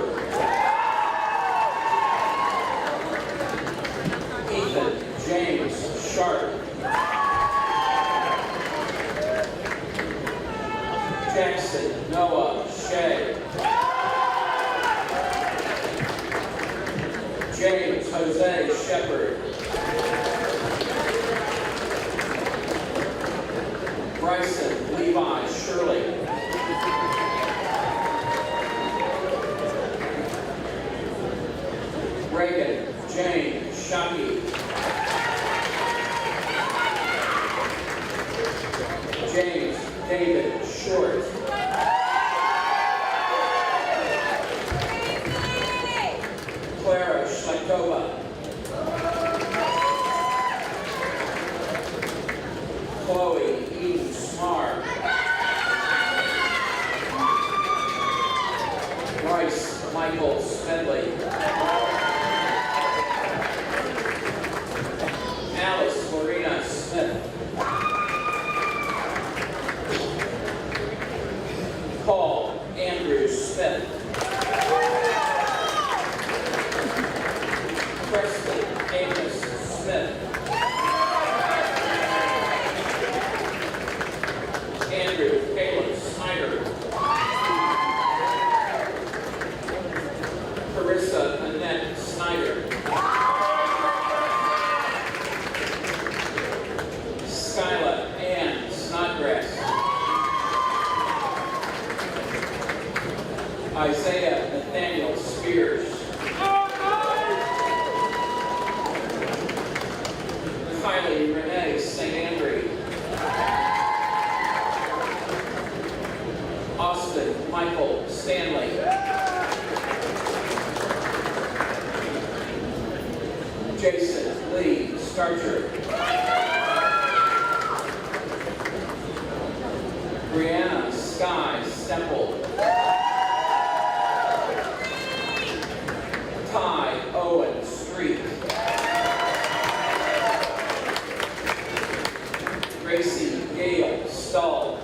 F: Ethan James Sharp. Jackson Noah Shea. James Jose Shepard. Bryson Levi Shirley. Reagan Jane Shockey. James David Short. Clara Shlekova. Chloe Eden Smart. Bryce Michael Smedley. Alice Lorena Smith. Paul Andrew Smith. Preston Amos Smith. Andrew Caleb Snyder. Carissa Annette Snyder. Skyla Ann Snodgrass. Isaiah Nathaniel Spears. Kylie Renee St. Andre. Austin Michael Stanley. Jason Lee Starcher. Brianna Sky Stemple. Ty Owen Street. Gracie Gale Stahl.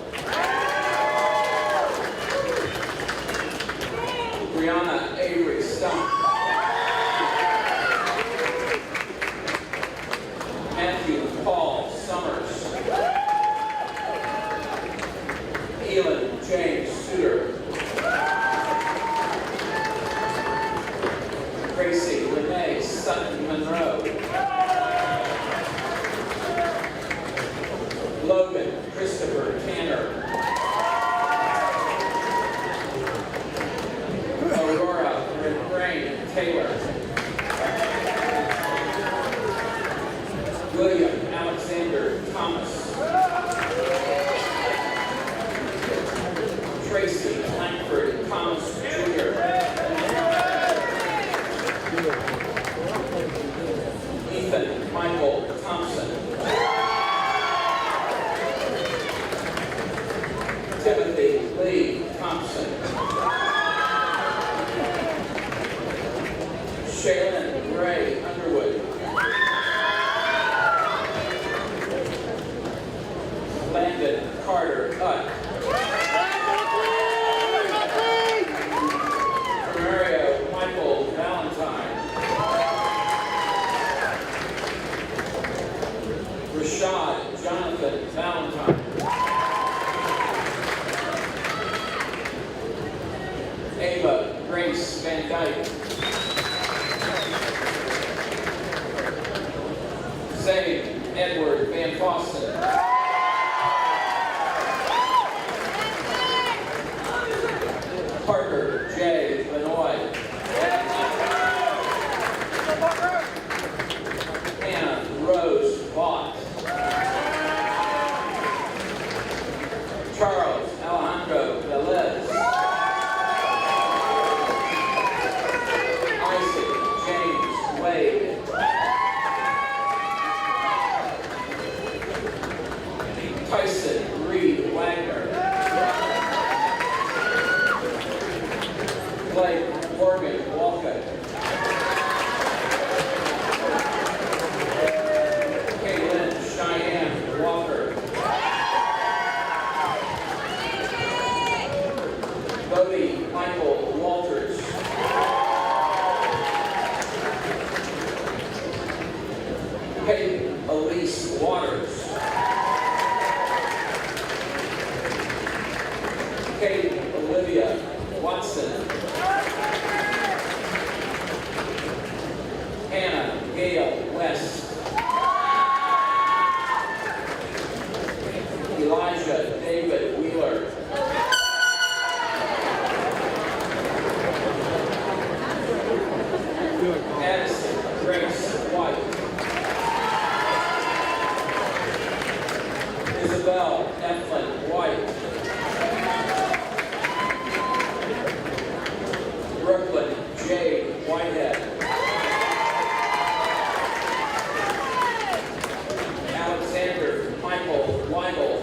F: Brianna Avery Stump. Matthew Paul Summers. Elin James Suter. Gracie Renee Sutton Monroe. Logan Christopher Tanner. Aurora Refrain Taylor. William Alexander Thomas. Tracy Langford Thomas Jr. Ethan Michael Thompson. Timothy Lee Thompson. Shaylin Ray Underwood. Landon Carter Hutt. Mario Michael Valentine. Rashad Jonathan Valentine. Tyson Reed Wagner. Blake Morgan Walcott. Caitlin Cheyenne Walker. Bodie Michael Walters. Peyton Elise Waters. Kate Olivia Watson. Hannah Gail West. Elijah David Wheeler. Addison Grace White. Isabel Eflin White. Brooklyn J. Whitehead. Alexander Michael Weigel.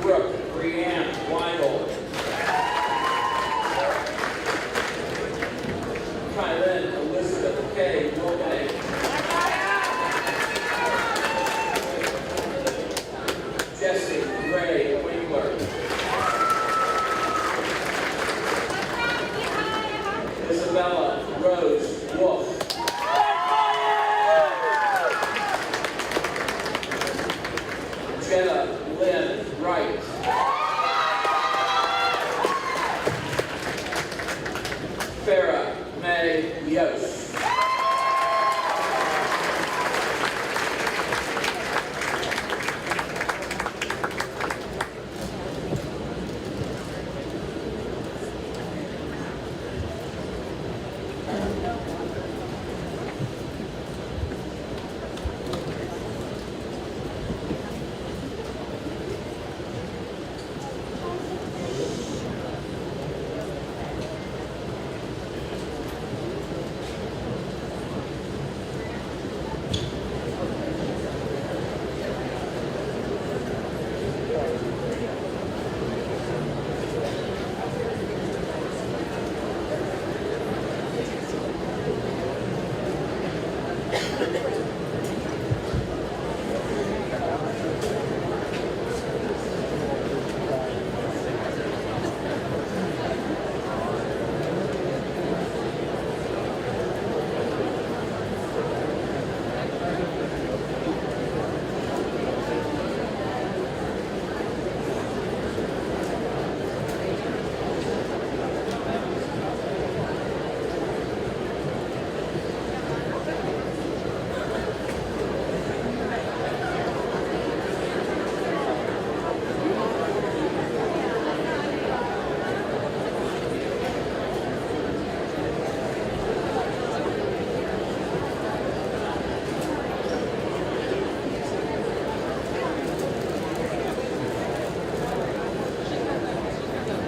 F: Brooke Brianne Weigel. Kylen Elizabeth K. Wilknick. Jesse Ray Winkler. Isabella Rose Wolf. Jenna Lynn Wright. Farah May Yost.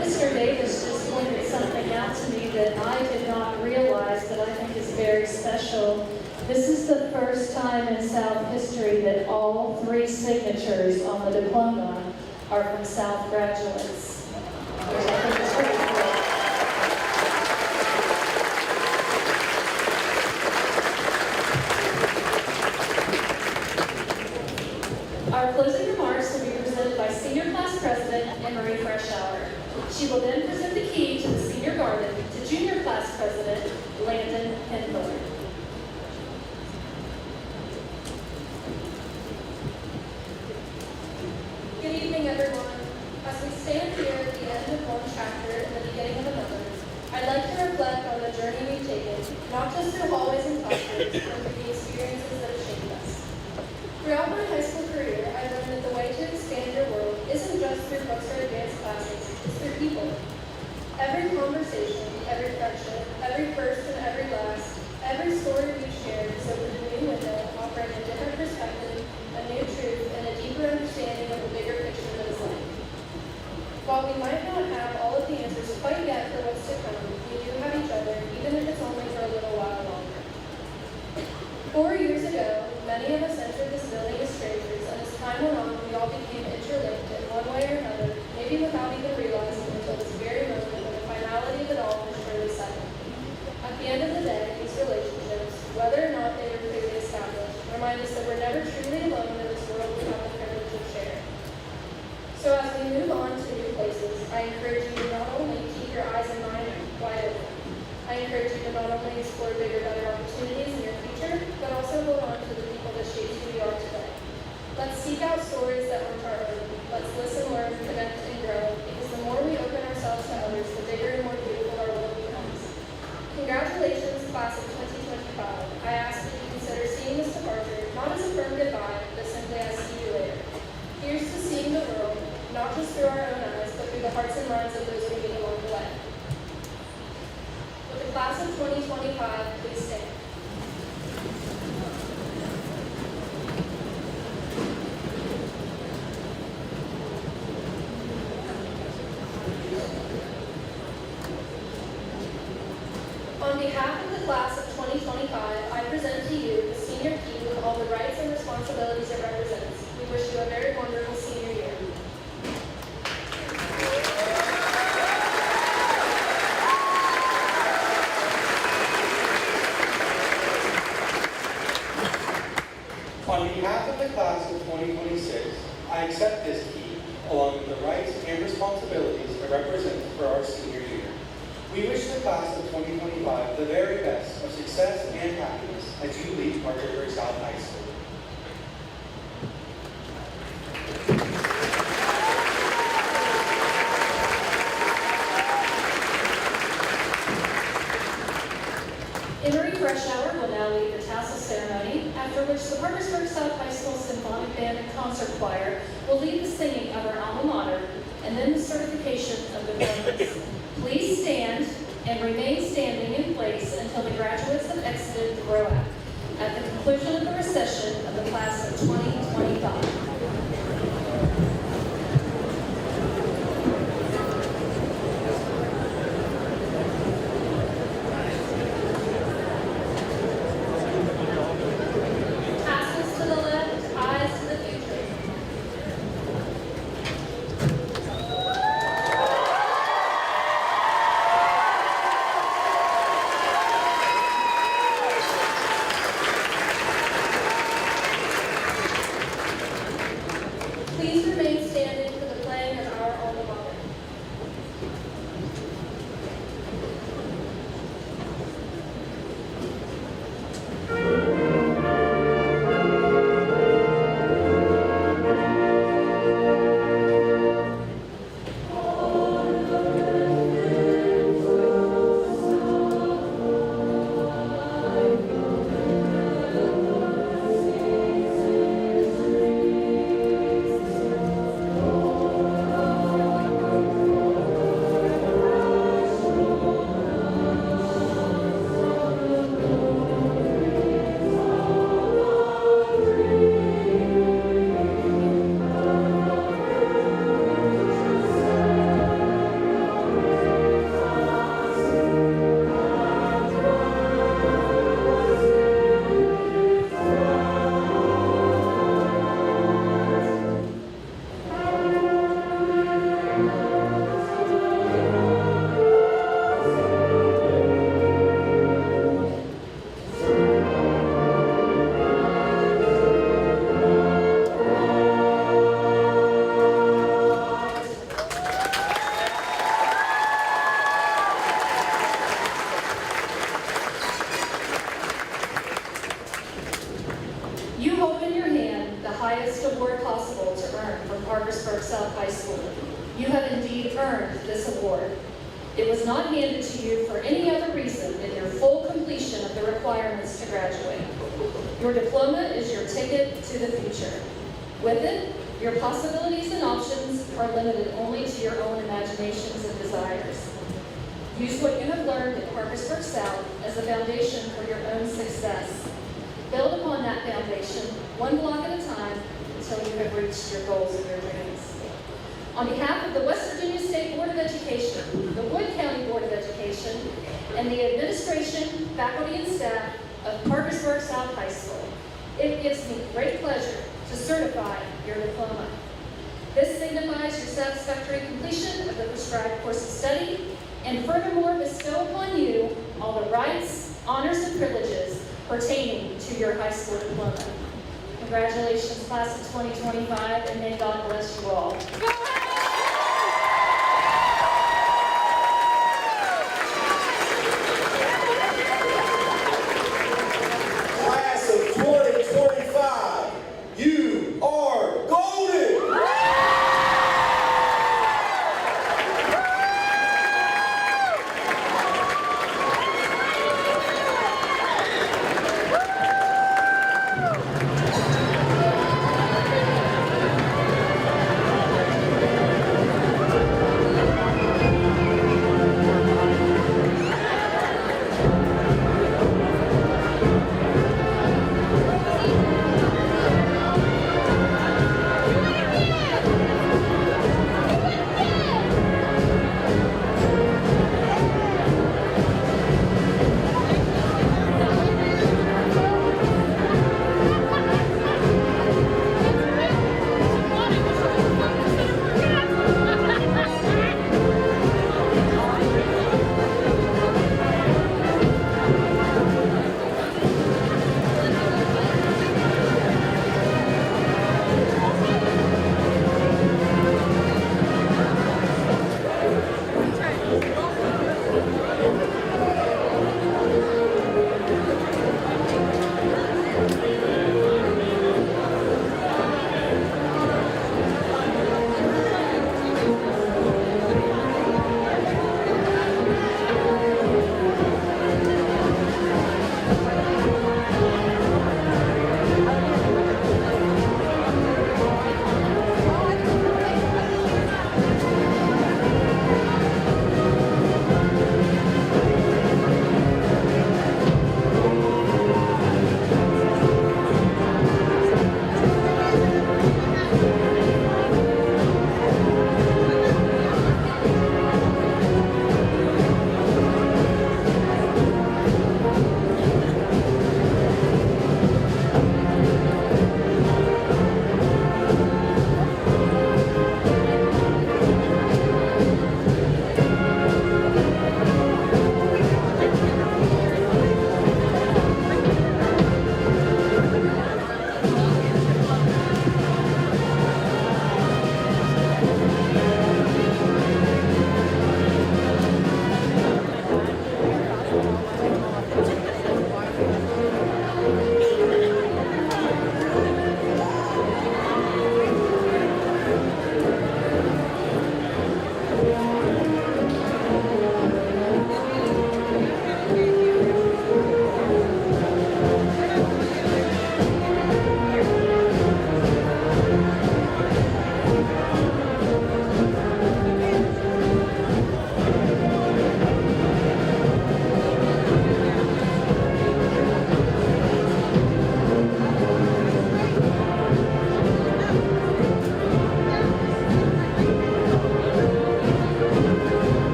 A: Mr. Davis just pointed something out to me that I did not realize that I think is very special. This is the first time in South history that all 3 signatures on the diploma are from South graduates, which I think is pretty cool. Our closing remarks will be presented by Senior Class President Anne-Marie Freshour. She will then present the key to the Senior Garden to Junior Class President Landon Henthorne.
D: Good evening, everyone. As we stand here at the end of one chapter and the beginning of another, I'd like to reflect on the journey we've taken, not just through hallways and classrooms, but through the experiences that have shaped us. Throughout my high school career, I learned that the way to expand your world isn't just through books or advanced classes, it's through people. Every conversation, every friendship, every first and every last, every story we've shared has opened a new window, offering a different perspective, a new truth, and a deeper understanding of the bigger picture that is life. While we might not have all of the answers quite yet for what's to come, we do have each other, even if it's only for a little while longer. 4 years ago, many of encourage you to not only keep your eyes and mind wide open. I encourage you to not only explore bigger, better opportunities in your future, but also hold on to the people that shape who we are today. Let's seek out stories that aren't our own. Let's listen, learn, connect, and grow, because the more we open ourselves to others, the bigger and more beautiful our world becomes. Congratulations, class of 2025. I ask that you consider seeing this departure not as a firm goodbye, but simply as see you later. Here's to seeing the world, not just through our own eyes, but through the hearts and minds of those we meet along the way. With the class of 2025, please stand. On behalf of the class of 2025, I present to you the senior key with all the rights and responsibilities it represents. We wish you a very wonderful senior year.
G: On behalf of the class of 2026, I accept this key, along with the rights and responsibilities it represents for our senior year. We wish the class of 2025 the very best of success and happiness as you leave Parkersburg South High School.
A: Emory Freshour will now lead the tassel ceremony, after which the Parkersburg South High School Symphonic Band and Concert Choir will lead the singing of our alma mater, and then the certification of the diplomas. Please stand and remain standing in place until the graduates have exited the row out at the conclusion of the procession of the class of 2025. Tassels to the left, eyes to the future. Please remain standing for the playing of our alma mater. You hold in your hand the highest award possible to earn from Parkersburg South High School. You have indeed earned this award. It was not handed to you for any other reason than your full completion of the requirements to graduate. Your diploma is your ticket to the future. With it, your possibilities and options are limited only to your own imaginations and desires. Use what you have learned at Parkersburg South as a foundation for your own success. Build upon that foundation, one block at a time, until you have reached your goals and your dreams. On behalf of the West Virginia State Board of Education, the Wood County Board of Education, and the administration, faculty, and staff of Parkersburg South High School, it gives me great pleasure to certify your diploma. This signifies your satisfactory completion of the prescribed course of study, and furthermore bestow upon you all the rights, honors, and privileges pertaining to your high school diploma. Congratulations, class of 2025, and may God bless you all.